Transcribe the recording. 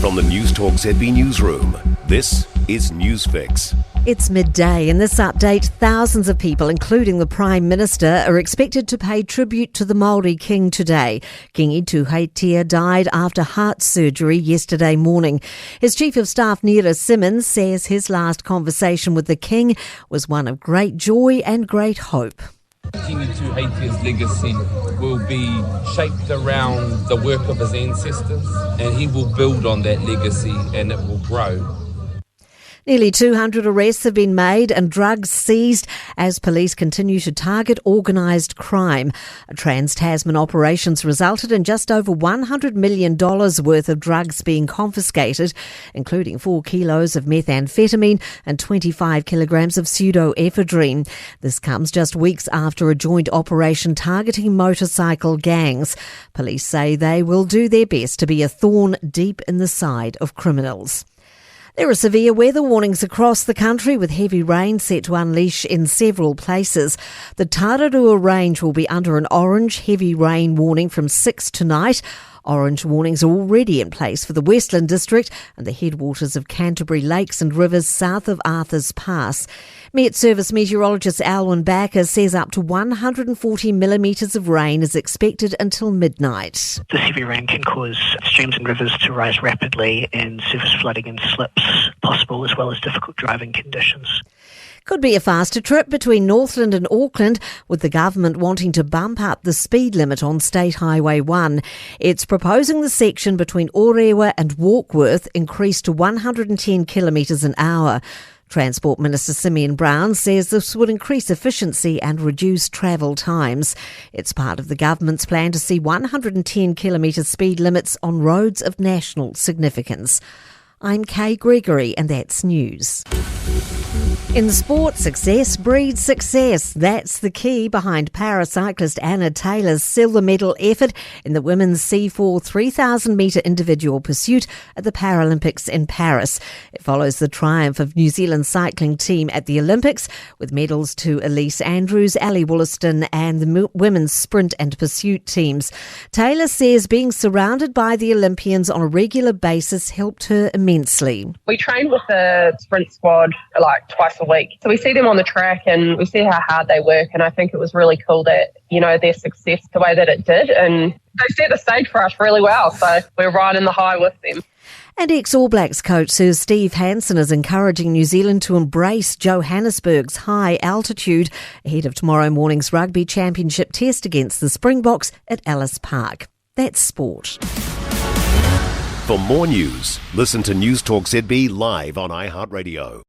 From the Newstalk ZB newsroom, this is Newsfix. It's midday. In this update, thousands of people, including the Prime Minister, are expected to pay tribute to the Māori King today. King Ituheitia died after heart surgery yesterday morning. His Chief of Staff, Nira Simmons, says his last conversation with the King was one of great joy and great hope. King Ituheitia's legacy will be shaped around the work of his ancestors, and he will build on that legacy and it will grow. Nearly 200 arrests have been made and drugs seized as police continue to target organised crime. Trans-Tasman operations resulted in just over $100 million worth of drugs being confiscated, including 4 kilos of methamphetamine and 25 kilograms of pseudoephedrine. This comes just weeks after a joint operation targeting motorcycle gangs. Police say they will do their best to be a thorn deep in the side of criminals. There are severe weather warnings across the country, with heavy rain set to unleash in several places. The Tararua Range will be under an orange heavy rain warning from 6 tonight. Orange warnings are already in place for the Westland District and the headwaters of Canterbury lakes and rivers south of Arthur's Pass. Met Service meteorologist Alwyn Backer says up to 140 millimetres of rain is expected until midnight. This heavy rain can cause streams and rivers to rise rapidly and surface flooding and slips possible, as well as difficult driving conditions. Could be a faster trip between Northland and Auckland, with the government wanting to bump up the speed limit on State Highway 1. It's proposing the section between Orewa and Warkworth increase to 110 kilometres an hour. Transport Minister Simeon Brown says this would increase efficiency and reduce travel times. It's part of the government's plan to see 110 kilometre speed limits on roads of national significance. I'm Kay Gregory and that's news. In sport, success breeds success. That's the key behind para-cyclist Anna Taylor's silver medal effort in the women's C4 3,000-metre individual pursuit at the Paralympics in Paris. It follows the triumph of New Zealand cycling team at the Olympics, with medals to Elise Andrews, Ali Wollaston and the women's sprint and pursuit teams. Taylor says being surrounded by the Olympians on a regular basis helped her immensely. We trained with the sprint squad like twice a week. So we see them on the track and we see how hard they work, and I think it was really cool that, their success the way that it did, and they set the stage for us really well, so we're riding the high with them. And ex-All Blacks coach Sir Steve Hansen is encouraging New Zealand to embrace Johannesburg's high altitude ahead of tomorrow morning's Rugby Championship test against the Springboks at Ellis Park. That's sport. For more news, listen to Newstalk ZB live on iHeartRadio.